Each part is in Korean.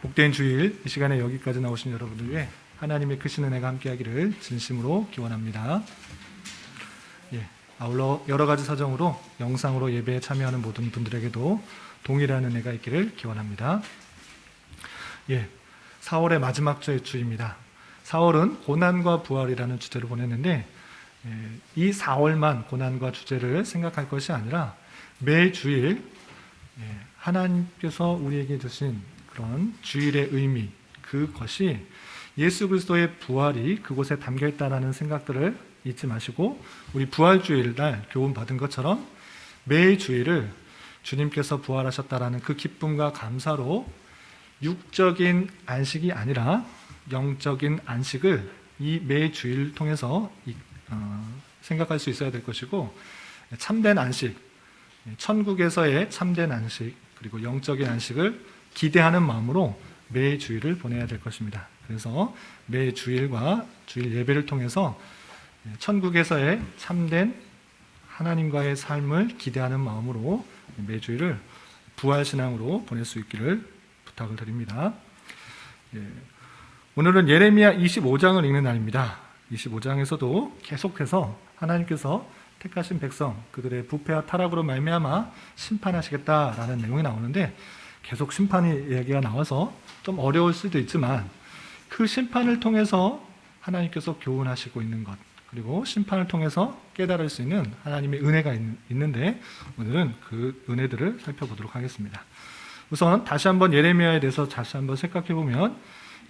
복된 주일, 이 시간에 여기까지 나오신 여러분들 위해 하나님의 크신 은혜가 함께하기를 진심으로 기원합니다. 아울러 여러 가지 사정으로 영상으로 예배에 참여하는 모든 분들에게도 동일한 은혜가 있기를 기원합니다. 4월의 마지막 주입니다. 4월은 고난과 부활이라는 주제로 보냈는데, 이 4월만 고난과 주제를 생각할 것이 아니라 매주일 하나님께서 우리에게 주신 그런 주일의 의미, 그것이 예수 그리스도의 부활이 그곳에 담겨 있다는 생각들을 잊지 마시고, 우리 부활주일 날 교훈 받은 것처럼 매 주일을 주님께서 부활하셨다라는 그 기쁨과 감사로 육적인 안식이 아니라 영적인 안식을 이 매 주일을 통해서 생각할 수 있어야 될 것이고, 참된 안식, 천국에서의 참된 안식, 그리고 영적인 안식을 기대하는 마음으로 매 주일을 보내야 될 것입니다. 그래서 매 주일과 주일 예배를 통해서 천국에서의 참된 하나님과의 삶을 기대하는 마음으로 매 주일을 부활신앙으로 보낼 수 있기를 부탁을 드립니다. 오늘은 예레미야 25장을 읽는 날입니다. 25장에서도 계속해서 하나님께서 택하신 백성, 그들의 부패와 타락으로 말미암아 심판하시겠다라는 내용이 나오는데, 계속 심판의 이야기가 나와서 좀 어려울 수도 있지만, 그 심판을 통해서 하나님께서 교훈하시고 있는 것, 그리고 심판을 통해서 깨달을 수 있는 하나님의 은혜가 있는데, 오늘은 그 은혜들을 살펴보도록 하겠습니다. 우선 다시 한번 예레미야에 대해서 다시 한번 생각해 보면,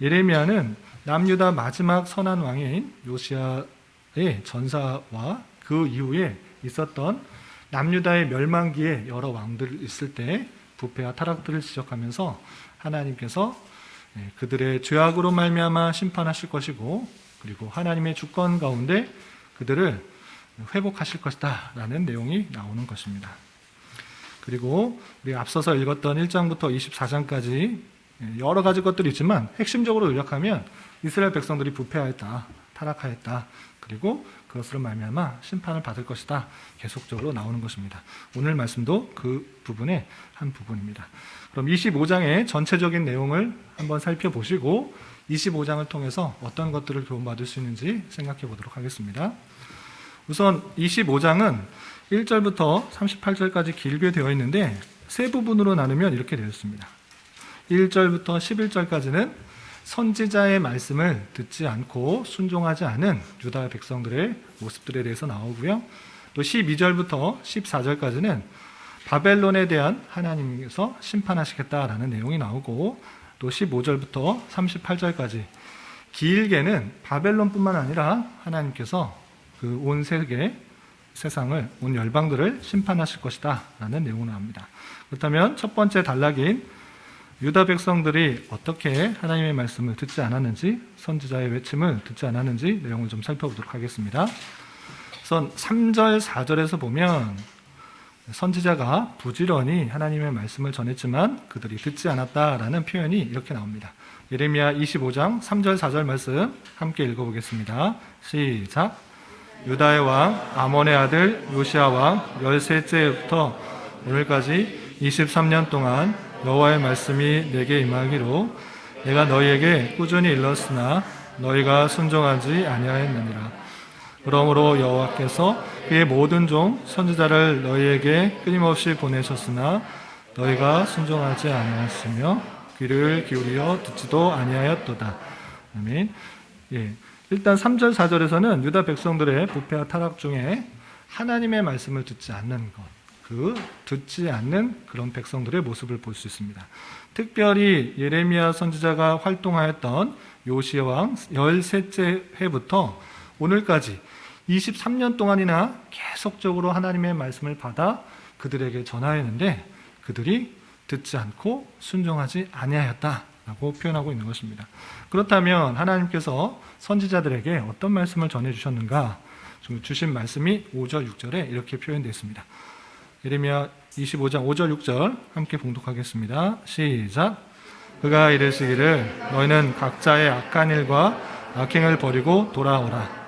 예레미야는 남유다 마지막 선한 왕인 요시야의 전사와 그 이후에 있었던 남유다의 멸망기에 여러 왕들 있을 때 부패와 타락들을 지적하면서 하나님께서 그들의 죄악으로 말미암아 심판하실 것이고, 그리고 하나님의 주권 가운데 그들을 회복하실 것이다 라는 내용이 나오는 것입니다. 그리고 우리가 앞서서 읽었던 1장부터 24장까지 여러 가지 것들이 있지만, 핵심적으로 요약하면 이스라엘 백성들이 부패하였다, 타락하였다, 그리고 그것으로 말미암아 심판을 받을 것이다, 계속적으로 나오는 것입니다. 오늘 말씀도 그 부분의 한 부분입니다. 그럼 25장의 전체적인 내용을 한번 살펴보시고 25장을 통해서 어떤 것들을 교훈받을 수 있는지 생각해 보도록 하겠습니다. 우선 25장은 1절부터 38절까지 길게 되어 있는데, 세 부분으로 나누면 이렇게 되어 있습니다. 1절부터 11절까지는 선지자의 말씀을 듣지 않고 순종하지 않은 유다 백성들의 모습들에 대해서 나오고요. 또 12절부터 14절까지는 바벨론에 대한 하나님께서 심판하시겠다라는 내용이 나오고, 또 15절부터 38절까지 길게는 바벨론뿐만 아니라 하나님께서 그 온 세상을, 온 열방들을 심판하실 것이다 라는 내용이 나옵니다. 그렇다면 첫 번째 단락인 유다 백성들이 어떻게 하나님의 말씀을 듣지 않았는지, 선지자의 외침을 듣지 않았는지 내용을 좀 살펴보도록 하겠습니다. 우선 3절, 4절에서 보면 선지자가 부지런히 하나님의 말씀을 전했지만 그들이 듣지 않았다라는 표현이 이렇게 나옵니다. 예레미야 25장 3절, 4절 말씀 함께 읽어보겠습니다. 시작. 유다의 왕 아몬의 아들 요시야 왕 13째부터 오늘까지 23년 동안 여호와의 말씀이 내게 임하기로 내가 너희에게 꾸준히 일렀으나 너희가 순종하지 아니하였느니라. 그러므로 여호와께서 그의 모든 종 선지자를 너희에게 끊임없이 보내셨으나 너희가 순종하지 아니하였으며 귀를 기울여 듣지도 아니하였도다. 아멘. 일단 3절, 4절에서는 유다 백성들의 부패와 타락 중에 하나님의 말씀을 듣지 않는 것, 듣지 않는 그런 백성들의 모습을 볼 수 있습니다. 특별히 예레미야 선지자가 활동하였던 요시야 왕 13째 해부터 오늘까지 23년 동안이나 계속적으로 하나님의 말씀을 받아 그들에게 전하였는데, 그들이 듣지 않고 순종하지 아니하였다라고 표현하고 있는 것입니다. 그렇다면 하나님께서 선지자들에게 어떤 말씀을 전해주셨는가? 주신 말씀이 5절, 6절에 이렇게 표현되어 있습니다. 예레미야 25장 5절, 6절 함께 봉독하겠습니다. 시작. 그가 이르시기를 너희는 각자의 악한 일과 악행을 버리고 돌아오라.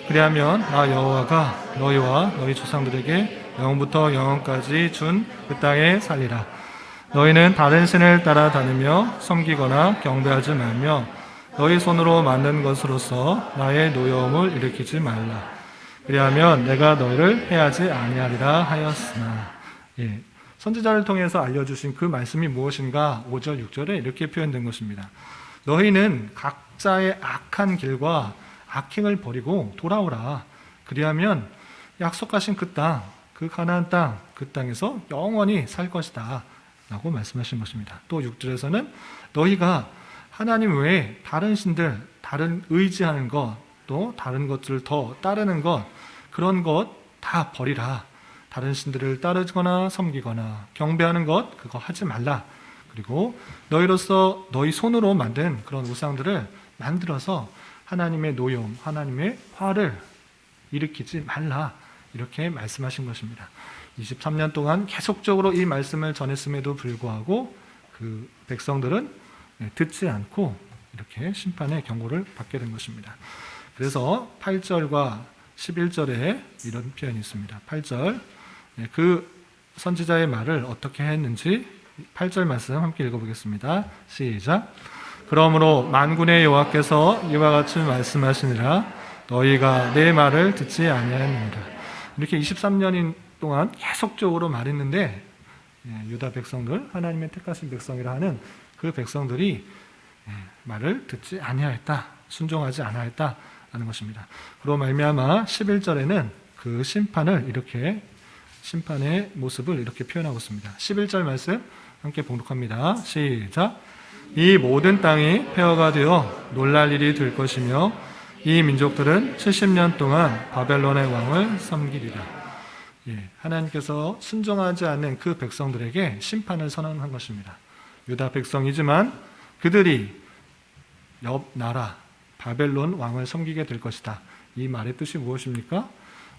그리하면 나 여호와가 너희와 너희 조상들에게 영원부터 영원까지 준 그 땅에 살리라. 너희는 다른 신을 따라다니며 섬기거나 경배하지 말며 너희 손으로 만든 것으로서 나의 노여움을 일으키지 말라. 그리하면 내가 너희를 해하지 아니하리라 하였으나. 예, 선지자를 통해서 알려주신 그 말씀이 무엇인가 5절 6절에 이렇게 표현된 것입니다. 너희는 각자의 악한 길과 악행을 버리고 돌아오라. 그리하면 약속하신 그 땅, 그 가나안 땅, 그 땅에서 영원히 살 것이다 라고 말씀하신 것입니다. 또 6절에서는 너희가 하나님 외에 다른 신들, 다른 의지하는 것, 또 다른 것들을 더 따르는 것, 그런 것 다 버리라. 다른 신들을 따르거나 섬기거나 경배하는 것 그거 하지 말라. 그리고 너희로서 너희 손으로 만든 그런 우상들을 만들어서 하나님의 노여움, 하나님의 화를 일으키지 말라. 이렇게 말씀하신 것입니다. 23년 동안 계속적으로 이 말씀을 전했음에도 불구하고 그 백성들은 듣지 않고 이렇게 심판의 경고를 받게 된 것입니다. 그래서 8절과 11절에 이런 표현이 있습니다. 8절, 그 선지자의 말을 어떻게 했는지 8절 말씀 함께 읽어보겠습니다. 시작. 그러므로 만군의 여호와께서 이와 같이 말씀하시니라. 너희가 내 말을 듣지 아니하였느니라. 이렇게 23년 동안 계속적으로 말했는데 유다 백성들, 하나님의 택하신 백성이라 하는 그 백성들이 말을 듣지 아니하였다, 순종하지 아니하였다라는 것입니다. 그로 말미암아 11절에는 그 심판을 이렇게, 심판의 모습을 이렇게 표현하고 있습니다. 11절 말씀 함께 봉독합니다. 시작. 이 모든 땅이 폐허가 되어 놀랄 일이 될 것이며 이 민족들은 70년 동안 바벨론의 왕을 섬기리라. 하나님께서 순종하지 않는 그 백성들에게 심판을 선언한 것입니다. 유다 백성이지만 그들이 옆 나라 바벨론 왕을 섬기게 될 것이다. 이 말의 뜻이 무엇입니까?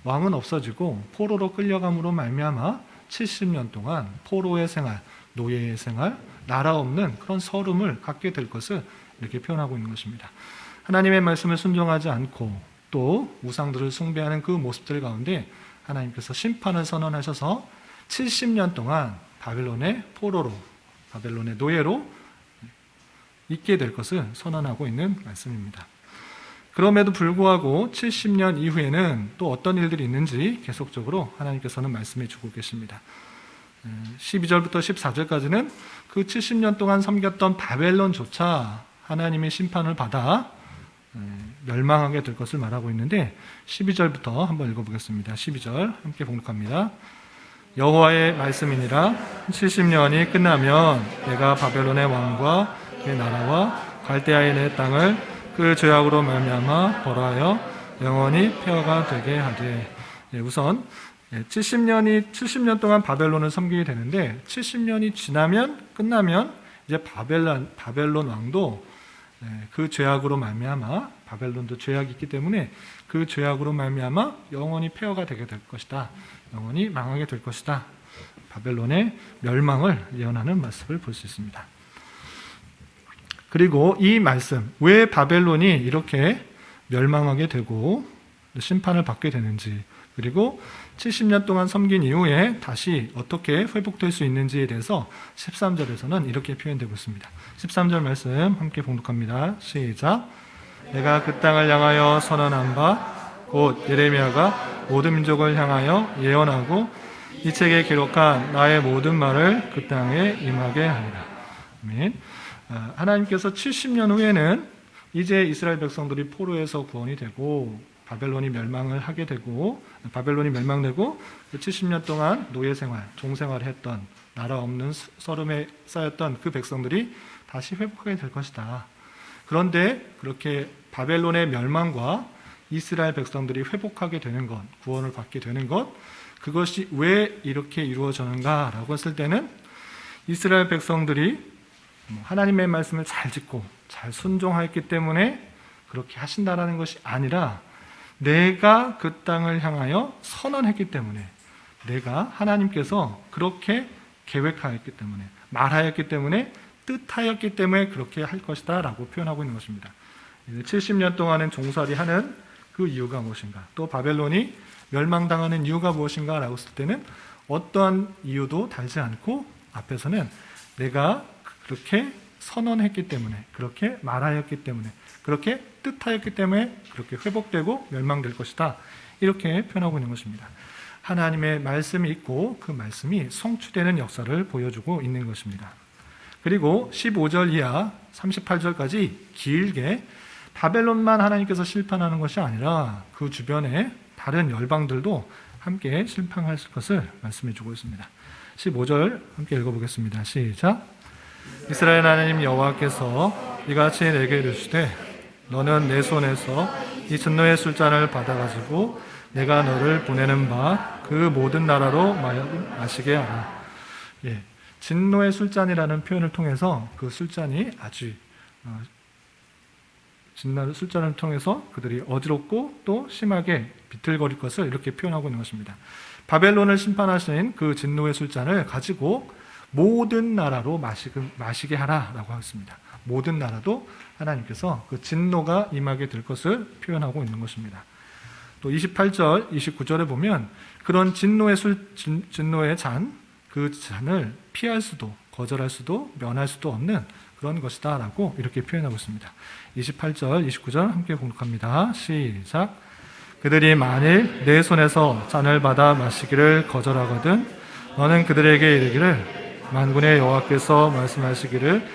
왕은 없어지고 포로로 끌려감으로 말미암아 70년 동안 포로의 생활, 노예의 생활, 나라 없는 그런 서름을 갖게 될 것을 이렇게 표현하고 있는 것입니다. 하나님의 말씀을 순종하지 않고 또 우상들을 숭배하는 그 모습들 가운데 하나님께서 심판을 선언하셔서 70년 동안 바벨론의 포로로, 바벨론의 노예로 있게 될 것을 선언하고 있는 말씀입니다. 그럼에도 불구하고 70년 이후에는 또 어떤 일들이 있는지 계속적으로 하나님께서는 말씀해 주고 계십니다. 12절부터 14절까지는 그 70년 동안 섬겼던 바벨론조차 하나님의 심판을 받아 멸망하게 될 것을 말하고 있는데 12절부터 한번 읽어보겠습니다. 12절 함께 봉독합니다. 여호와의 말씀이니라. 70년이 끝나면 내가 바벨론의 왕과 그 나라와 갈대아의 내 땅을 그 죄악으로 말미암아 벌하여 영원히 폐허가 되게 하되. 우선 70년 동안 바벨론을 섬기게 되는데 70년이 지나면 끝나면 이제 바벨론 왕도 그 죄악으로 말미암아, 바벨론도 죄악이 있기 때문에 그 죄악으로 말미암아 영원히 폐허가 되게 될 것이다. 영원히 망하게 될 것이다. 바벨론의 멸망을 예언하는 말씀을 볼 수 있습니다. 그리고 이 말씀, 왜 바벨론이 이렇게 멸망하게 되고 심판을 받게 되는지, 그리고 70년 동안 섬긴 이후에 다시 어떻게 회복될 수 있는지에 대해서 13절에서는 이렇게 표현되고 있습니다. 13절 말씀 함께 봉독합니다. 시작. 내가 그 땅을 향하여 선언한 바 곧 예레미야가 모든 민족을 향하여 예언하고 이 책에 기록한 나의 모든 말을 그 땅에 임하게 하리라. 아멘. 하나님께서 70년 후에는 이제 이스라엘 백성들이 포로에서 구원이 되고 바벨론이 멸망을 하게 되고, 바벨론이 멸망되고 70년 동안 노예 생활, 종 생활을 했던, 나라 없는 서름에 쌓였던 그 백성들이 다시 회복하게 될 것이다. 그런데 그렇게 바벨론의 멸망과 이스라엘 백성들이 회복하게 되는 것, 구원을 받게 되는 것, 그것이 왜 이렇게 이루어졌는가라고 했을 때는 이스라엘 백성들이 하나님의 말씀을 잘 듣고 잘 순종하였기 때문에 그렇게 하신다라는 것이 아니라 내가 그 땅을 향하여 선언했기 때문에, 내가 하나님께서 그렇게 계획하였기 때문에, 말하였기 때문에, 뜻하였기 때문에 그렇게 할 것이다 라고 표현하고 있는 것입니다. 70년 동안은 종살이 하는 그 이유가 무엇인가, 또 바벨론이 멸망당하는 이유가 무엇인가 라고 했을 때는 어떠한 이유도 달지 않고 앞에서는 내가 그렇게 선언했기 때문에, 그렇게 말하였기 때문에, 그렇게 뜻하였기 때문에 그렇게 회복되고 멸망될 것이다. 이렇게 표현하고 있는 것입니다. 하나님의 말씀이 있고 그 말씀이 성취되는 역사를 보여주고 있는 것입니다. 그리고 15절 이하 38절까지 길게 바벨론만 하나님께서 심판하는 것이 아니라 그 주변에 다른 열방들도 함께 심판할 것을 말씀해 주고 있습니다. 15절 함께 읽어보겠습니다. 시작. 이스라엘 하나님 여호와께서 이같이 내게 이르시되 너는 내 손에서 이 진노의 술잔을 받아가지고 내가 너를 보내는 바 그 모든 나라로 마시게 하라. 진노의 술잔이라는 표현을 통해서 그 술잔이 아주 진노의 술잔을 통해서 그들이 어지럽고 또 심하게 비틀거릴 것을 이렇게 표현하고 있는 것입니다. 바벨론을 심판하신 그 진노의 술잔을 가지고 모든 나라로 마시게 하라라고 하였습니다. 모든 나라도 하나님께서 그 진노가 임하게 될 것을 표현하고 있는 것입니다. 또 28절, 29절에 보면 그런 진노의 잔, 그 잔을 피할 수도, 거절할 수도, 면할 수도 없는 그런 것이다 라고 이렇게 표현하고 있습니다. 28절, 29절 함께 봉독합니다. 시작. 그들이 만일 내 손에서 잔을 받아 마시기를 거절하거든 너는 그들에게 이르기를 만군의 여호와께서 말씀하시기를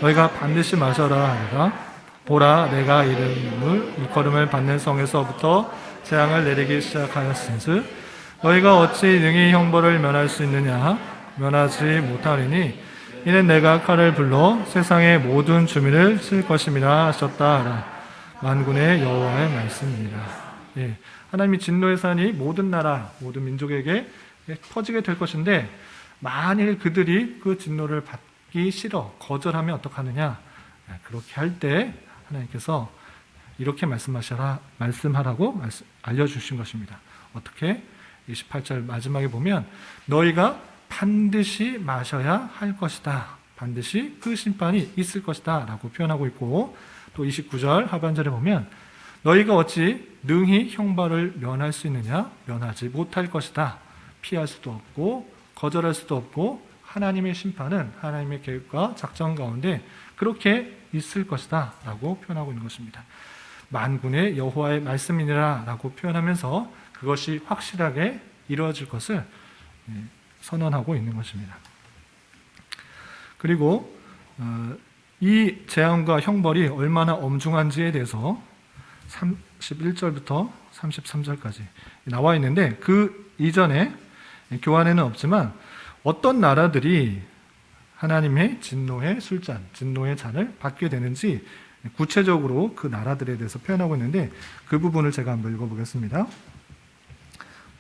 너희가 반드시 마셔라 하니라. 보라, 내가 일컬음을 받는 성에서부터 재앙을 내리기 시작하였은즉 너희가 어찌 능히 형벌을 면할 수 있느냐? 면하지 못하리니 이는 내가 칼을 불러 세상의 모든 주민을 칠 것임이라 하셨다. 만군의 여호와의 말씀입니다. 하나님이 진노의 산이 모든 나라, 모든 민족에게 퍼지게 될 것인데 만일 그들이 그 진노를 받기 싫어 거절하면 어떡하느냐? 그렇게 할 때 하나님께서 이렇게 말씀하라고 알려주신 것입니다. 어떻게? 28절 마지막에 보면 너희가 반드시 마셔야 할 것이다. 반드시 그 심판이 있을 것이다 라고 표현하고 있고 또 29절 하반절에 보면 너희가 어찌 능히 형벌을 면할 수 있느냐? 면하지 못할 것이다. 피할 수도 없고 거절할 수도 없고 하나님의 심판은 하나님의 계획과 작전 가운데 그렇게 있을 것이다 라고 표현하고 있는 것입니다. 만군의 여호와의 말씀이니라 라고 표현하면서 그것이 확실하게 이루어질 것을 선언하고 있는 것입니다. 그리고 이 재앙과 형벌이 얼마나 엄중한지에 대해서 31절부터 33절까지 나와 있는데 그 이전에 교환에는 없지만 어떤 나라들이 하나님의 진노의 술잔, 진노의 잔을 받게 되는지 구체적으로 그 나라들에 대해서 표현하고 있는데 그 부분을 제가 한번 읽어보겠습니다.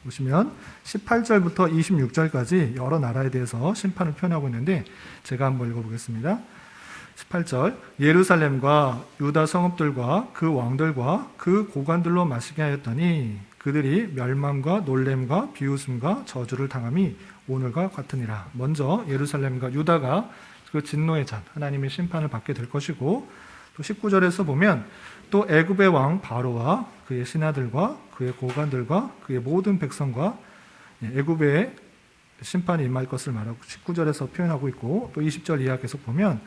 보시면 18절부터 26절까지 여러 나라에 대해서 심판을 표현하고 있는데 제가 한번 읽어보겠습니다. 18절 예루살렘과 유다 성읍들과 그 왕들과 그 고관들로 마시게 하였더니 그들이 멸망과 놀램과 비웃음과 저주를 당함이 오늘과 같으니라. 먼저 예루살렘과 유다가 그 진노의 잔 하나님의 심판을 받게 될 것이고 또 19절에서 보면 또 애굽의 왕 바로와 그의 신하들과 그의 고관들과 그의 모든 백성과 애굽의 심판이 임할 것을 말하고 19절에서 표현하고 있고 또 20절 이하 계속 보면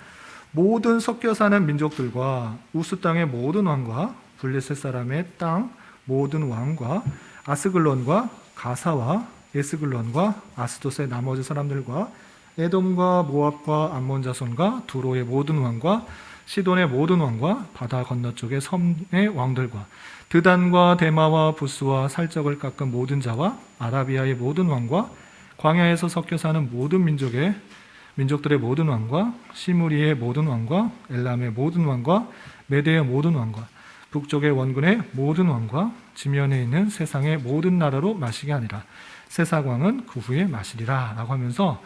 모든 섞여 사는 민족들과 우스 땅의 모든 왕과 블레셋 사람의 땅 모든 왕과 아스글론과 가사와 에스글론과 아스돗의 나머지 사람들과 에돔과 모압과 암몬 자손과 두로의 모든 왕과 시돈의 모든 왕과 바다 건너쪽의 섬의 왕들과 드단과 데마와 부스와 살적을 깎은 모든 자와 아라비아의 모든 왕과 광야에서 섞여 사는 모든 민족들의 모든 왕과 시무리의 모든 왕과 엘람의 모든 왕과 메대의 모든 왕과 북쪽의 원군의 모든 왕과 지면에 있는 세상의 모든 나라로 마시게 하니라. 세사광은 그 후에 마시리라 라고 하면서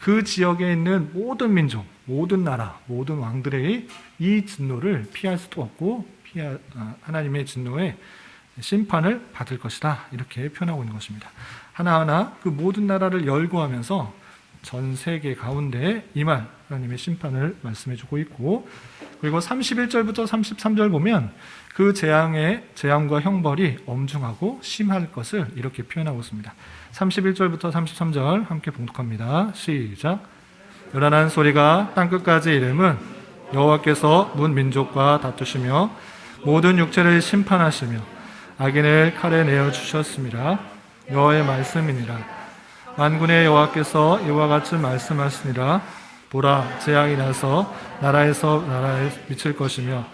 그 지역에 있는 모든 민족, 모든 나라, 모든 왕들의 이 진노를 피할 수도 없고 하나님의 진노의 심판을 받을 것이다 이렇게 표현하고 있는 것입니다. 하나하나 그 모든 나라를 열거하면서 전 세계 가운데 임할 하나님의 심판을 말씀해주고 있고 그리고 31절부터 33절 보면 그 재앙과 형벌이 엄중하고 심할 것을 이렇게 표현하고 있습니다. 31절부터 33절 함께 봉독합니다. 시작. 요란한 소리가 땅끝까지 이름은 여호와께서 문 민족과 다투시며 모든 육체를 심판하시며 악인을 칼에 내어 주셨습니다. 여호와의 말씀이니라. 만군의 여호와께서 이와 같이 말씀하시니라. 보라, 재앙이 나서 나라에서 나라에 미칠 것이며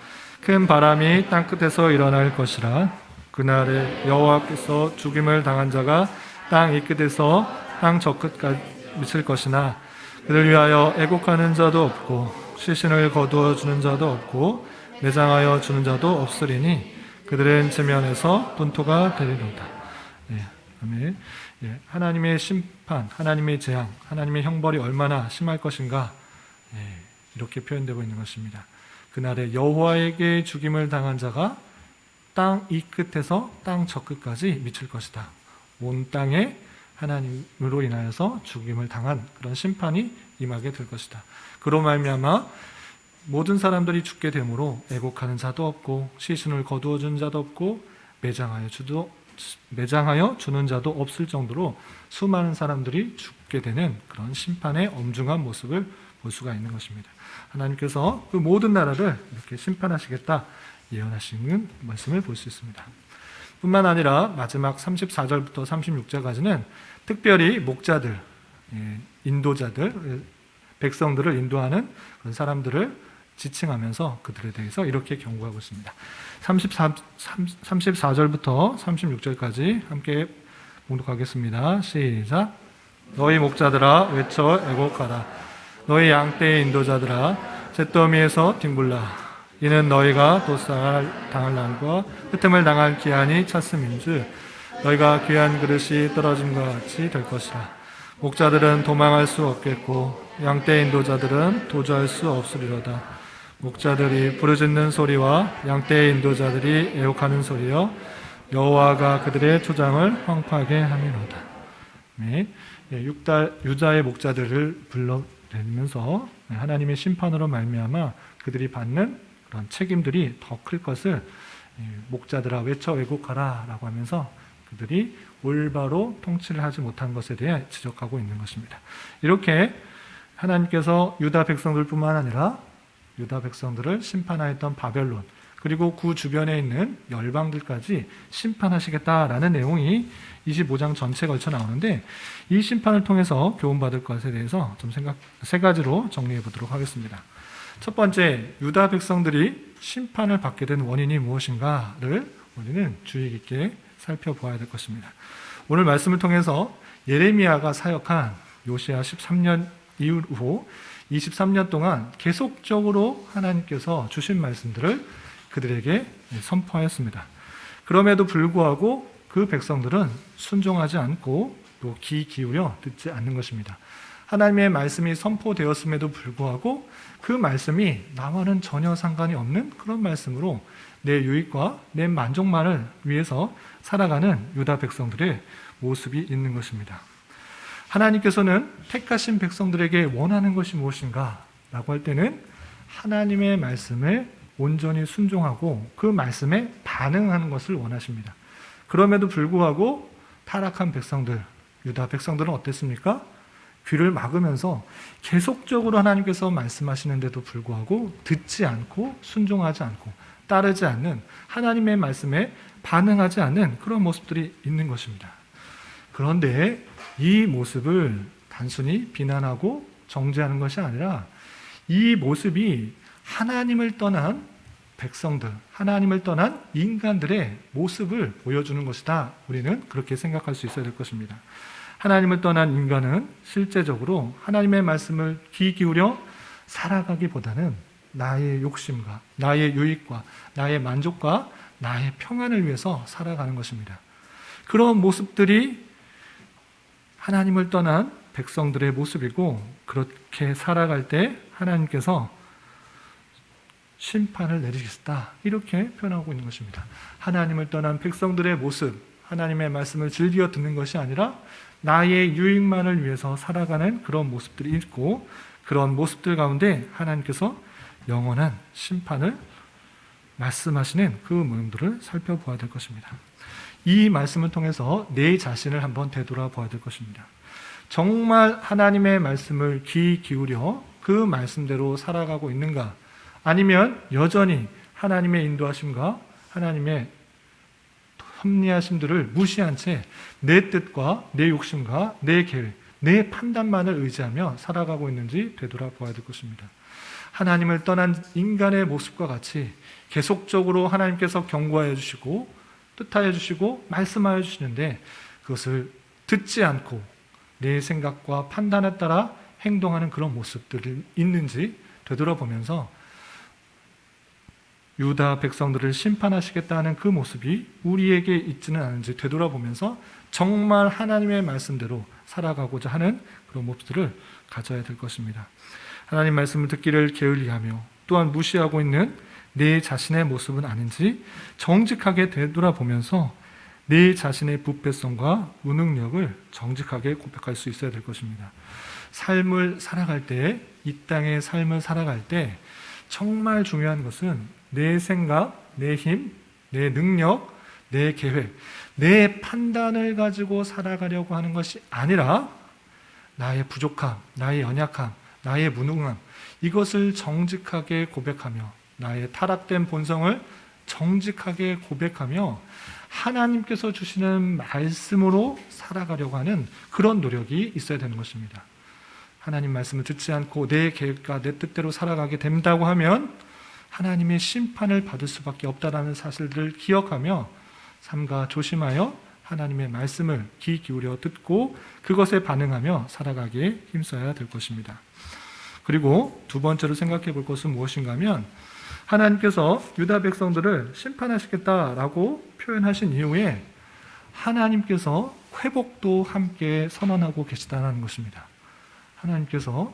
큰 바람이 땅끝에서 일어날 것이라. 그날에 여호와께서 죽임을 당한 자가 땅 이 끝에서 땅 저 끝까지 미칠 것이나 그들 위하여 애곡하는 자도 없고 시신을 거두어 주는 자도 없고 매장하여 주는 자도 없으리니 그들은 지면에서 분토가 되리로다. 아멘. 하나님의 심판, 하나님의 재앙, 하나님의 형벌이 얼마나 심할 것인가, 이렇게 표현되고 있는 것입니다. 그날에 여호와에게 죽임을 당한 자가 땅 이 끝에서 땅 저 끝까지 미칠 것이다. 온 땅에 하나님으로 인하여서 죽임을 당한 그런 심판이 임하게 될 것이다. 그로 말미암아 모든 사람들이 죽게 되므로 애곡하는 자도 없고 시신을 거두어 주는 자도 없고 매장하여 주는 자도 없을 정도로 수많은 사람들이 죽게 되는 그런 심판의 엄중한 모습을 볼 수가 있는 것입니다. 하나님께서 그 모든 나라를 이렇게 심판하시겠다 예언하시는 말씀을 볼 수 있습니다. 뿐만 아니라 마지막 34절부터 36절까지는 특별히 목자들, 인도자들, 백성들을 인도하는 그런 사람들을 지칭하면서 그들에 대해서 이렇게 경고하고 있습니다. 34절부터 36절까지 함께 봉독하겠습니다. 시작. 너희 목자들아 외쳐 애곡하라. 너희 양떼의 인도자들아 잿더미에서 뒹굴라. 이는 너희가 도살을 당할 날과 흩음을 당할 기한이 찼음인즉 너희가 귀한 그릇이 떨어짐과 같이 될 것이라. 목자들은 도망할 수 없겠고 양떼 인도자들은 도주할 수 없으리로다. 목자들이 부르짖는 소리와 양떼 인도자들이 애곡하는 소리여 여호와가 그들의 초장을 황폐하게 함이로다. 유다의 목자들을 불러내면서 하나님의 심판으로 말미암아 그들이 받는 그런 책임들이 더 클 것을 목자들아 외쳐 애곡하라 라고 하면서 그들이 올바로 통치를 하지 못한 것에 대해 지적하고 있는 것입니다. 이렇게 하나님께서 유다 백성들뿐만 아니라 유다 백성들을 심판하였던 바벨론 그리고 그 주변에 있는 열방들까지 심판하시겠다라는 내용이 25장 전체에 걸쳐 나오는데 이 심판을 통해서 교훈받을 것에 대해서 좀 세 가지로 정리해 보도록 하겠습니다. 첫 번째, 유다 백성들이 심판을 받게 된 원인이 무엇인가를 우리는 주의 깊게 살펴보아야 될 것입니다. 오늘 말씀을 통해서 예레미야가 사역한 요시야 13년 이후로 23년 동안 계속적으로 하나님께서 주신 말씀들을 그들에게 선포하였습니다. 그럼에도 불구하고 그 백성들은 순종하지 않고 또 귀 기울여 듣지 않는 것입니다. 하나님의 말씀이 선포되었음에도 불구하고 그 말씀이 나와는 전혀 상관이 없는 그런 말씀으로 내 유익과 내 만족만을 위해서 살아가는 유다 백성들의 모습이 있는 것입니다. 하나님께서는 택하신 백성들에게 원하는 것이 무엇인가 라고 할 때는 하나님의 말씀에 온전히 순종하고 그 말씀에 반응하는 것을 원하십니다. 그럼에도 불구하고 타락한 백성들, 유다 백성들은 어땠습니까? 귀를 막으면서 계속적으로 하나님께서 말씀하시는데도 불구하고 듣지 않고 순종하지 않고 따르지 않는 하나님의 말씀에 반응하지 않는 그런 모습들이 있는 것입니다. 그런데 이 모습을 단순히 비난하고 정죄하는 것이 아니라 이 모습이 하나님을 떠난 백성들, 하나님을 떠난 인간들의 모습을 보여주는 것이다. 우리는 그렇게 생각할 수 있어야 될 것입니다. 하나님을 떠난 인간은 실제적으로 하나님의 말씀을 귀 기울여 살아가기보다는 나의 욕심과 나의 유익과 나의 만족과 나의 평안을 위해서 살아가는 것입니다. 그런 모습들이 하나님을 떠난 백성들의 모습이고 그렇게 살아갈 때 하나님께서 심판을 내리시겠다 이렇게 표현하고 있는 것입니다. 하나님을 떠난 백성들의 모습, 하나님의 말씀을 즐겨 듣는 것이 아니라 나의 유익만을 위해서 살아가는 그런 모습들이 있고 그런 모습들 가운데 하나님께서 영원한 심판을 말씀하시는 그 모습들을 살펴보아야 될 것입니다. 이 말씀을 통해서 내 자신을 한번 되돌아보아야 될 것입니다. 정말 하나님의 말씀을 귀 기울여 그 말씀대로 살아가고 있는가? 아니면 여전히 하나님의 인도하심과 하나님의 섭리하심들을 무시한 채 내 뜻과 내 욕심과 내 계획, 내 판단만을 의지하며 살아가고 있는지 되돌아보아야 될 것입니다. 하나님을 떠난 인간의 모습과 같이 계속적으로 하나님께서 경고하여 주시고 뜻하여 주시고 말씀하여 주시는데 그것을 듣지 않고 내 생각과 판단에 따라 행동하는 그런 모습들이 있는지 되돌아보면서 유다 백성들을 심판하시겠다는 그 모습이 우리에게 있지는 않은지 되돌아보면서 정말 하나님의 말씀대로 살아가고자 하는 그런 모습들을 가져야 될 것입니다. 하나님 말씀을 듣기를 게을리하며 또한 무시하고 있는 내 자신의 모습은 아닌지 정직하게 되돌아보면서 내 자신의 부패성과 무능력을 정직하게 고백할 수 있어야 될 것입니다. 삶을 살아갈 때, 이 땅의 삶을 살아갈 때 정말 중요한 것은 내 생각, 내 힘, 내 능력, 내 계획, 내 판단을 가지고 살아가려고 하는 것이 아니라 나의 부족함, 나의 연약함, 나의 무능함, 이것을 정직하게 고백하며 나의 타락된 본성을 정직하게 고백하며 하나님께서 주시는 말씀으로 살아가려고 하는 그런 노력이 있어야 되는 것입니다. 하나님 말씀을 듣지 않고 내 계획과 내 뜻대로 살아가게 된다고 하면 하나님의 심판을 받을 수밖에 없다는 사실들을 기억하며 삼가 조심하여 하나님의 말씀을 귀 기울여 듣고 그것에 반응하며 살아가기에 힘써야 될 것입니다. 그리고 두 번째로 생각해 볼 것은 무엇인가 하면 하나님께서 유다 백성들을 심판하시겠다라고 표현하신 이후에 하나님께서 회복도 함께 선언하고 계시다는 것입니다. 하나님께서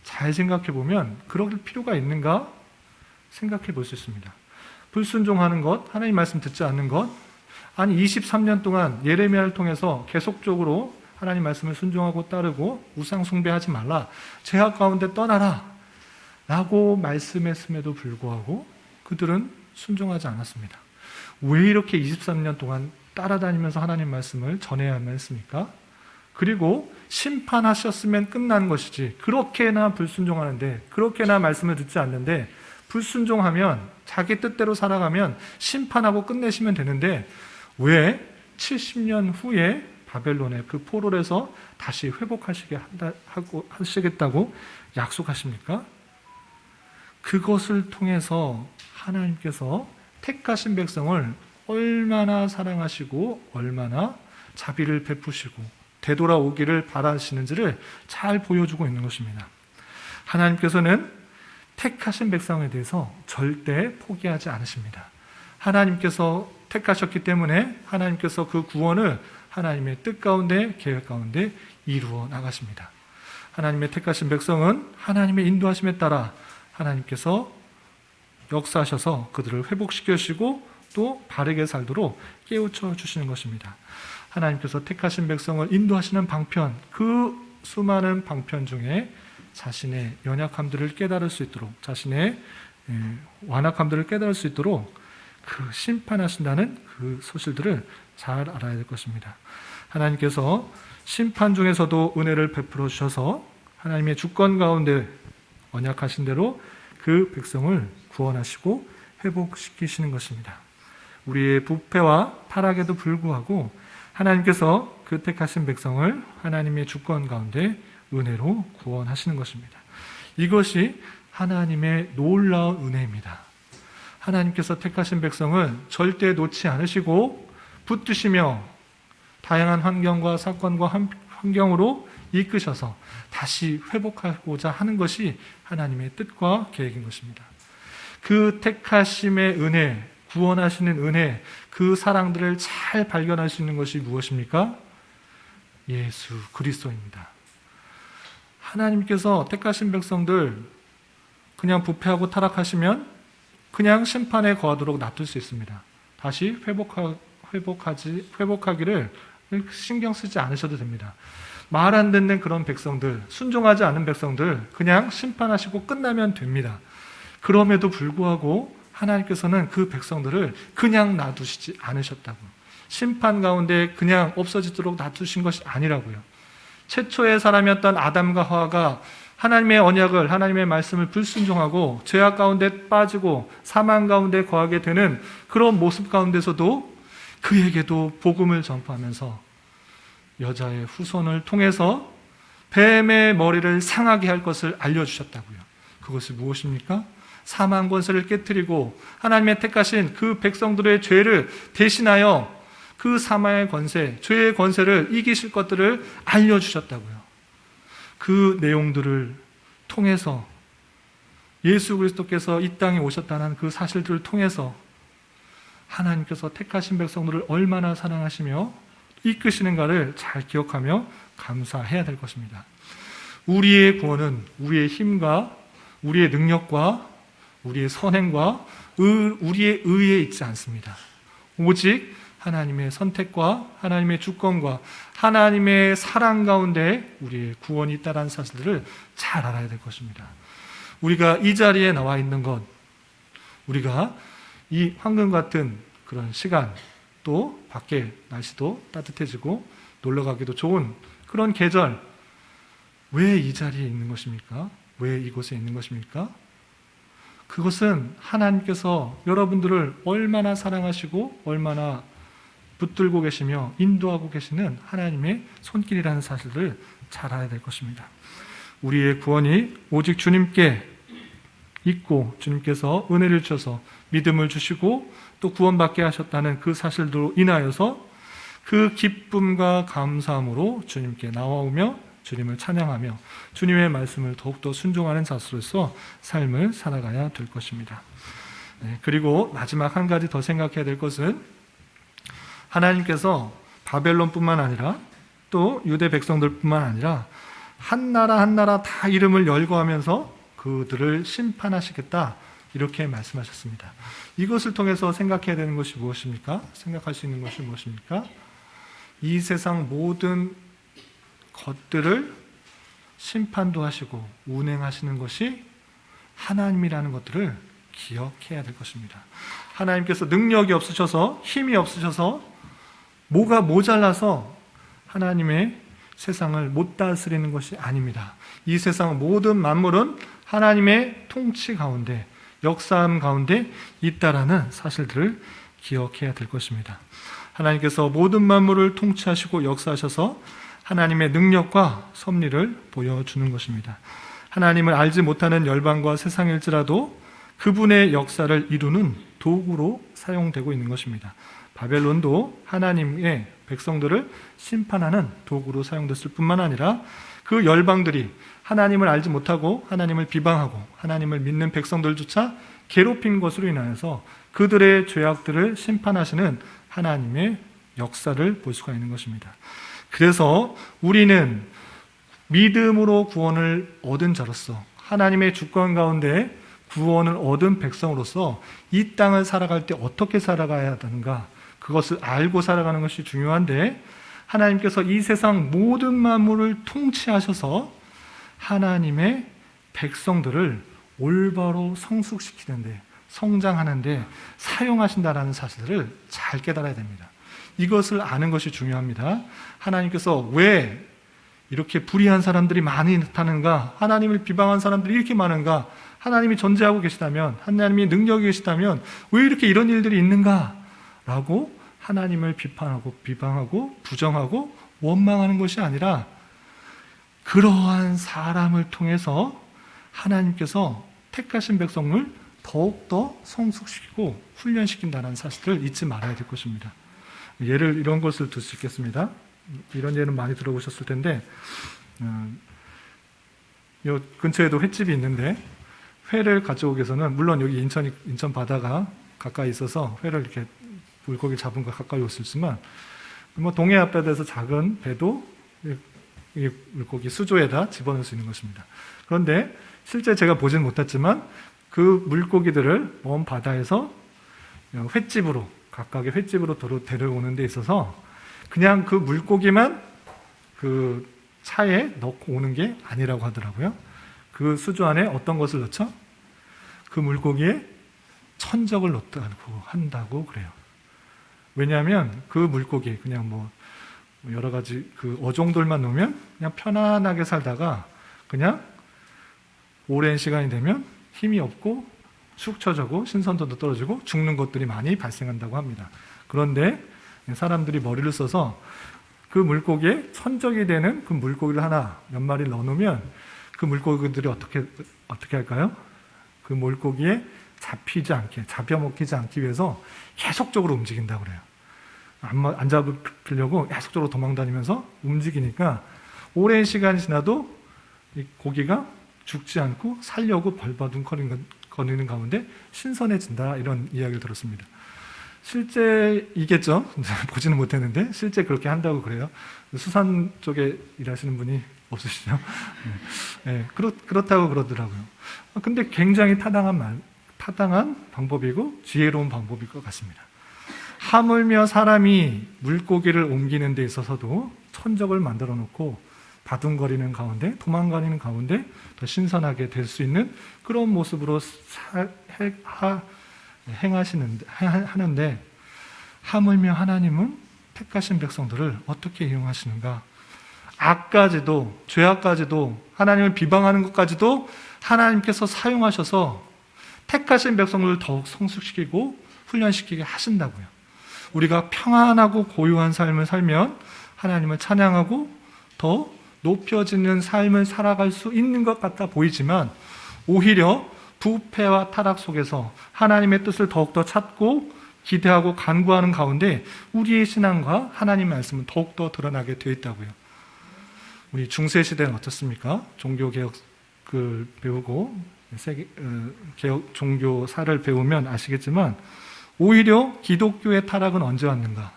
잘 생각해 보면 그럴 필요가 있는가 생각해 볼 수 있습니다. 불순종하는 것, 하나님 말씀 듣지 않는 것, 아니 23년 동안 예레미야를 통해서 계속적으로 하나님 말씀을 순종하고 따르고 우상 숭배하지 말라, 죄악 가운데 떠나라 라고 말씀했음에도 불구하고 그들은 순종하지 않았습니다. 왜 이렇게 23년 동안 따라다니면서 하나님 말씀을 전해야만 했습니까? 그리고 심판하셨으면 끝난 것이지 그렇게나 불순종하는데, 그렇게나 말씀을 듣지 않는데, 불순종하면 자기 뜻대로 살아가면 심판하고 끝내시면 되는데 왜 70년 후에 바벨론의 그 포로에서 다시 회복하시겠다고 약속하십니까? 그것을 통해서 하나님께서 택하신 백성을 얼마나 사랑하시고 얼마나 자비를 베푸시고 되돌아오기를 바라시는지를 잘 보여주고 있는 것입니다. 하나님께서는 택하신 백성에 대해서 절대 포기하지 않으십니다. 하나님께서 택하셨기 때문에 하나님께서 그 구원을 하나님의 뜻 가운데, 계획 가운데 이루어 나가십니다. 하나님의 택하신 백성은 하나님의 인도하심에 따라 하나님께서 역사하셔서 그들을 회복시키시고 또 바르게 살도록 깨우쳐 주시는 것입니다. 하나님께서 택하신 백성을 인도하시는 방편, 그 수많은 방편 중에 자신의 연약함들을 깨달을 수 있도록, 자신의 완악함들을 깨달을 수 있도록 그 심판하신다는 그 소실들을 잘 알아야 될 것입니다. 하나님께서 심판 중에서도 은혜를 베풀어 주셔서 하나님의 주권 가운데 언약하신 대로 그 백성을 구원하시고 회복시키시는 것입니다. 우리의 부패와 타락에도 불구하고 하나님께서 그 택하신 백성을 하나님의 주권 가운데 은혜로 구원하시는 것입니다. 이것이 하나님의 놀라운 은혜입니다. 하나님께서 택하신 백성을 절대 놓지 않으시고 붙드시며 다양한 환경과 사건과 환경으로 이끄셔서 다시 회복하고자 하는 것이 하나님의 뜻과 계획인 것입니다. 그 택하심의 은혜, 구원하시는 은혜, 그 사랑들을 잘 발견할 수 있는 것이 무엇입니까? 예수 그리스도입니다. 하나님께서 택하신 백성들 그냥 부패하고 타락하시면 그냥 심판에 거하도록 놔둘 수 있습니다. 다시 회복하기를 신경 쓰지 않으셔도 됩니다. 말 안 듣는 그런 백성들, 순종하지 않은 백성들 그냥 심판하시고 끝나면 됩니다. 그럼에도 불구하고 하나님께서는 그 백성들을 그냥 놔두시지 않으셨다고. 심판 가운데 그냥 없어지도록 놔두신 것이 아니라고요. 최초의 사람이었던 아담과 하와가 하나님의 언약을, 하나님의 말씀을 불순종하고 죄악 가운데 빠지고 사망 가운데 거하게 되는 그런 모습 가운데서도 그에게도 복음을 전파하면서 여자의 후손을 통해서 뱀의 머리를 상하게 할 것을 알려주셨다고요. 그것이 무엇입니까? 사망 권세를 깨뜨리고 하나님의 택하신 그 백성들의 죄를 대신하여 그 사망의 권세, 죄의 권세를 이기실 것들을 알려주셨다고요. 그 내용들을 통해서 예수 그리스도께서 이 땅에 오셨다는 그 사실들을 통해서 하나님께서 택하신 백성들을 얼마나 사랑하시며 이끄시는가를 잘 기억하며 감사해야 될 것입니다. 우리의 구원은 우리의 힘과 우리의 능력과 우리의 선행과 우리의 의에 있지 않습니다. 오직 하나님의 선택과 하나님의 주권과 하나님의 사랑 가운데 우리의 구원이 있다는 사실들을 잘 알아야 될 것입니다. 우리가 이 자리에 나와 있는 것, 우리가 이 황금 같은 그런 시간, 또 밖에 날씨도 따뜻해지고 놀러 가기도 좋은 그런 계절, 왜 이 자리에 있는 것입니까? 왜 이곳에 있는 것입니까? 그것은 하나님께서 여러분들을 얼마나 사랑하시고 얼마나 붙들고 계시며 인도하고 계시는 하나님의 손길이라는 사실을 잘 알아야 될 것입니다. 우리의 구원이 오직 주님께 있고 주님께서 은혜를 주셔서 믿음을 주시고 또 구원받게 하셨다는 그 사실로 인하여서 그 기쁨과 감사함으로 주님께 나와오며 주님을 찬양하며 주님의 말씀을 더욱더 순종하는 자로서 삶을 살아가야 될 것입니다. 그리고 마지막 한 가지 더 생각해야 될 것은 하나님께서 바벨론뿐만 아니라 또 유대 백성들뿐만 아니라 한 나라 다 이름을 열거하면서 그들을 심판하시겠다 이렇게 말씀하셨습니다. 이것을 통해서 생각해야 되는 것이 무엇입니까? 생각할 수 있는 것이 무엇입니까? 이 세상 모든 것들을 심판도 하시고 운행하시는 것이 하나님이라는 것들을 기억해야 될 것입니다. 하나님께서 능력이 없으셔서 힘이 없으셔서 뭐가 모자라서 하나님의 세상을 못 다스리는 것이 아닙니다. 이 세상 모든 만물은 하나님의 통치 가운데 역사함 가운데 있다라는 사실들을 기억해야 될 것입니다. 하나님께서 모든 만물을 통치하시고 역사하셔서 하나님의 능력과 섭리를 보여주는 것입니다. 하나님을 알지 못하는 열방과 세상일지라도 그분의 역사를 이루는 도구로 사용되고 있는 것입니다. 바벨론도 하나님의 백성들을 심판하는 도구로 사용됐을 뿐만 아니라 그 열방들이 하나님을 알지 못하고 하나님을 비방하고 하나님을 믿는 백성들조차 괴롭힌 것으로 인하여서 그들의 죄악들을 심판하시는 하나님의 역사를 볼 수가 있는 것입니다. 그래서 우리는 믿음으로 구원을 얻은 자로서 하나님의 주권 가운데 구원을 얻은 백성으로서 이 땅을 살아갈 때 어떻게 살아가야 하는가, 그것을 알고 살아가는 것이 중요한데, 하나님께서 이 세상 모든 만물을 통치하셔서 하나님의 백성들을 올바로 성숙시키는데, 성장하는데 사용하신다는 사실을 잘 깨달아야 됩니다. 이것을 아는 것이 중요합니다. 하나님께서 왜 이렇게 불의한 사람들이 많이 나타나는가, 하나님을 비방한 사람들이 이렇게 많은가, 하나님이 존재하고 계시다면, 하나님이 능력이 계시다면 왜 이렇게 이런 일들이 있는가 라고 하나님을 비판하고 비방하고 부정하고 원망하는 것이 아니라, 그러한 사람을 통해서 하나님께서 택하신 백성을 더욱더 성숙시키고 훈련시킨다는 사실을 잊지 말아야 될 것입니다. 예를 이런 것을 들 수 있겠습니다. 이런 예는 많이 들어보셨을 텐데, 요 근처에도 횟집이 있는데 회를 가져오기 위해서는, 물론 여기 인천 바다가 가까이 있어서 회를 이렇게 물고기 잡은 거 가까이 올 수 있지만, 뭐 동해 앞바다에서 작은 배도 이 물고기 수조에다 집어넣을 수 있는 것입니다. 그런데 실제 제가 보진 못했지만 그 물고기들을 먼 바다에서 횟집으로, 각각의 횟집으로 데려오는 데 있어서 그냥 그 물고기만 그 차에 넣고 오는 게 아니라고 하더라고요. 그 수조 안에 어떤 것을 넣죠? 그 물고기에 천적을 넣다고 한다고 그래요. 왜냐하면 그 물고기, 그냥 뭐 여러 가지 그 어종들만 놓으면 그냥 편안하게 살다가 그냥 오랜 시간이 되면 힘이 없고 축 처지고 신선도도 떨어지고 죽는 것들이 많이 발생한다고 합니다. 그런데 사람들이 머리를 써서 그 물고기에 천적이 되는 그 물고기를 하나 몇 마리를 넣어놓으면 그 물고기들이 어떻게 할까요? 그 물고기에 잡히지 않게, 잡혀먹히지 않기 위해서 계속적으로 움직인다고 그래요. 안 잡으려고 계속적으로 도망다니면서 움직이니까 오랜 시간이 지나도 이 고기가 죽지 않고 살려고 벌받은 거리는 가운데 신선해진다, 이런 이야기를 들었습니다. 실제이겠죠? 보지는 못했는데 실제 그렇게 한다고 그래요. 수산 쪽에 일하시는 분이 없으시죠? 네, 그렇다고 그러더라고요. 근데 굉장히 타당한 방법이고 지혜로운 방법일 것 같습니다. 하물며 사람이 물고기를 옮기는 데 있어서도 천적을 만들어 놓고 바둥거리는 가운데, 도망다니는 가운데 더 신선하게 될 수 있는 그런 모습으로 하는데, 하물며 하나님은 택하신 백성들을 어떻게 이용하시는가? 악까지도, 죄악까지도, 하나님을 비방하는 것까지도 하나님께서 사용하셔서 택하신 백성들을 더욱 성숙시키고 훈련시키게 하신다고요. 우리가 평안하고 고요한 삶을 살면 하나님을 찬양하고 더 높여지는 삶을 살아갈 수 있는 것 같아 보이지만, 오히려 부패와 타락 속에서 하나님의 뜻을 더욱더 찾고 기대하고 간구하는 가운데 우리의 신앙과 하나님 말씀은 더욱더 드러나게 되어 있다고요. 우리 중세 시대는 어떻습니까? 종교개혁을 배우고 개혁 종교사를 배우면 아시겠지만, 오히려 기독교의 타락은 언제 왔는가?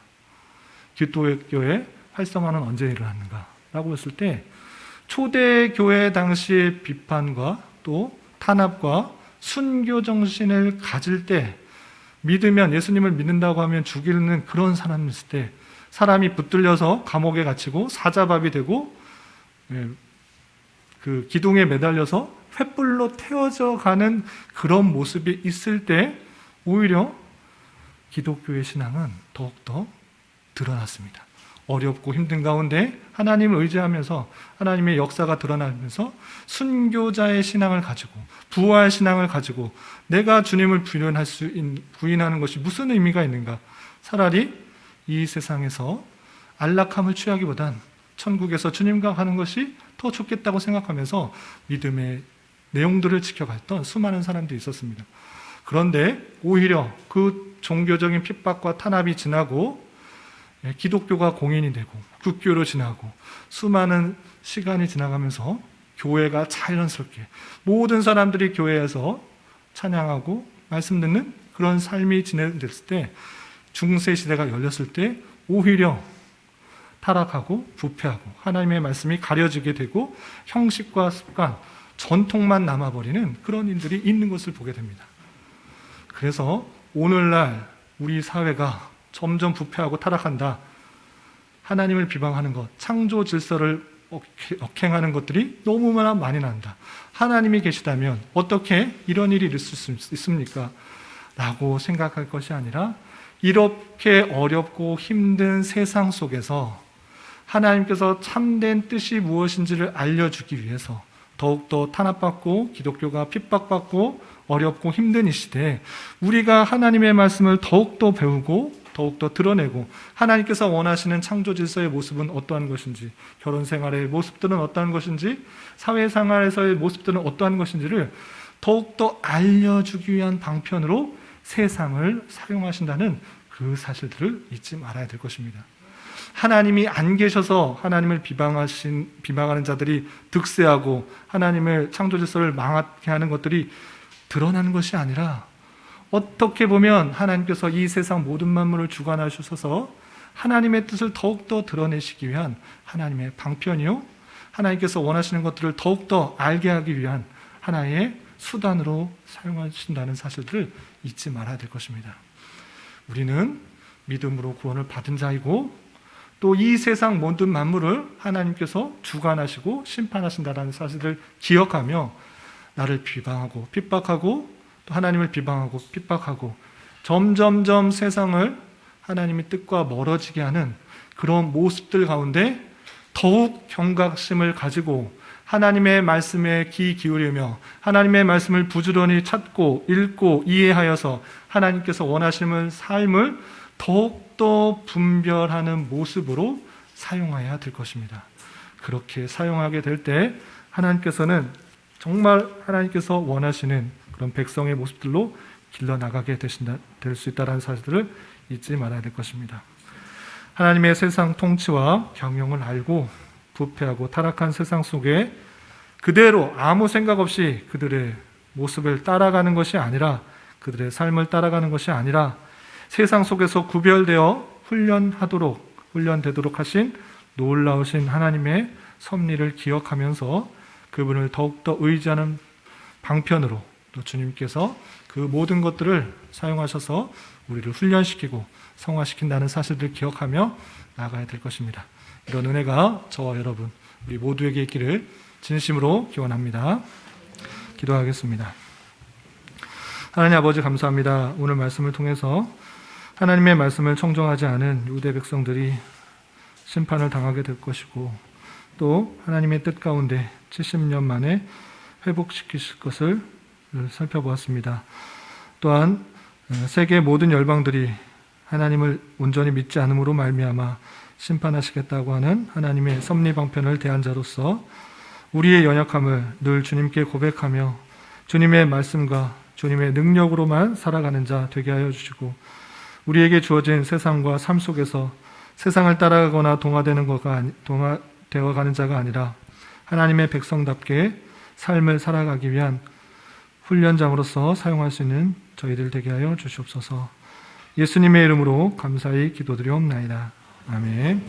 기독교의 활성화는 언제 일어났는가? 라고 했을 때, 초대교회 당시의 비판과 또 탄압과 순교 정신을 가질 때, 믿으면, 예수님을 믿는다고 하면 죽이는 그런 사람이 있을 때, 사람이 붙들려서 감옥에 갇히고 사자밥이 되고 그 기둥에 매달려서 횃불로 태워져 가는 그런 모습이 있을 때, 오히려 기독교의 신앙은 더욱더 드러났습니다. 어렵고 힘든 가운데 하나님을 의지하면서 하나님의 역사가 드러나면서 순교자의 신앙을 가지고, 부활 신앙을 가지고 내가 주님을 부인하는 것이 무슨 의미가 있는가? 차라리 이 세상에서 안락함을 취하기보단 천국에서 주님과 가는 것이 더 좋겠다고 생각하면서 믿음의 내용들을 지켜갔던 수많은 사람들이 있었습니다. 그런데 오히려 그 종교적인 핍박과 탄압이 지나고 기독교가 공인이 되고 국교로 지나고 수많은 시간이 지나가면서 교회가 자연스럽게 모든 사람들이 교회에서 찬양하고 말씀 듣는 그런 삶이 진행됐을 때, 중세 시대가 열렸을 때 오히려 타락하고 부패하고 하나님의 말씀이 가려지게 되고 형식과 습관, 전통만 남아버리는 그런 일들이 있는 것을 보게 됩니다. 그래서 오늘날 우리 사회가 점점 부패하고 타락한다, 하나님을 비방하는 것, 창조 질서를 억행하는 것들이 너무나 많이 난다, 하나님이 계시다면 어떻게 이런 일이 있을 수 있습니까? 라고 생각할 것이 아니라, 이렇게 어렵고 힘든 세상 속에서 하나님께서 참된 뜻이 무엇인지를 알려주기 위해서 더욱더 탄압받고 기독교가 핍박받고 어렵고 힘든 이 시대에 우리가 하나님의 말씀을 더욱더 배우고 더욱더 드러내고, 하나님께서 원하시는 창조 질서의 모습은 어떠한 것인지, 결혼 생활의 모습들은 어떠한 것인지, 사회생활에서의 모습들은 어떠한 것인지를 더욱더 알려주기 위한 방편으로 세상을 사용하신다는 그 사실들을 잊지 말아야 될 것입니다. 하나님이 안 계셔서 하나님을 비방하는 자들이 득세하고 하나님의 창조 질서를 망하게 하는 것들이 드러나는 것이 아니라, 어떻게 보면 하나님께서 이 세상 모든 만물을 주관하셔서 하나님의 뜻을 더욱더 드러내시기 위한 하나님의 방편이요, 하나님께서 원하시는 것들을 더욱더 알게 하기 위한 하나의 수단으로 사용하신다는 사실들을 잊지 말아야 될 것입니다. 우리는 믿음으로 구원을 받은 자이고, 또 이 세상 모든 만물을 하나님께서 주관하시고 심판하신다는 사실을 기억하며, 나를 비방하고 핍박하고 또 하나님을 비방하고 핍박하고 점점점 세상을 하나님의 뜻과 멀어지게 하는 그런 모습들 가운데 더욱 경각심을 가지고 하나님의 말씀에 귀 기울이며 하나님의 말씀을 부지런히 찾고 읽고 이해하여서 하나님께서 원하시는 삶을 더욱더 분별하는 모습으로 사용해야 될 것입니다. 그렇게 사용하게 될 때 하나님께서는 정말 하나님께서 원하시는 그런 백성의 모습들로 길러나가게 될 수 있다는 사실을 잊지 말아야 될 것입니다. 하나님의 세상 통치와 경영을 알고 부패하고 타락한 세상 속에 그대로 아무 생각 없이 그들의 모습을 따라가는 것이 아니라, 그들의 삶을 따라가는 것이 아니라 세상 속에서 구별되어 훈련되도록 하신 놀라우신 하나님의 섭리를 기억하면서 그분을 더욱더 의지하는 방편으로 또 주님께서 그 모든 것들을 사용하셔서 우리를 훈련시키고 성화시킨다는 사실을 기억하며 나아가야 될 것입니다. 이런 은혜가 저와 여러분 우리 모두에게 있기를 진심으로 기원합니다. 기도하겠습니다. 하나님 아버지 감사합니다. 오늘 말씀을 통해서 하나님의 말씀을 청정하지 않은 유대 백성들이 심판을 당하게 될 것이고 또 하나님의 뜻 가운데 70년 만에 회복시키실 것을 살펴보았습니다. 또한 세계 모든 열방들이 하나님을 온전히 믿지 않음으로 말미암아 심판하시겠다고 하는 하나님의 섭리 방편을 대한 자로서 우리의 연약함을 늘 주님께 고백하며 주님의 말씀과 주님의 능력으로만 살아가는 자 되게 하여 주시고 우리에게 주어진 세상과 삶 속에서 세상을 따라가거나 동화되어가는 자가 아니라 하나님의 백성답게 삶을 살아가기 위한 훈련장으로서 사용할 수 있는 저희들 되게 하여 주시옵소서. 예수님의 이름으로 감사히 기도드리옵나이다. 아멘.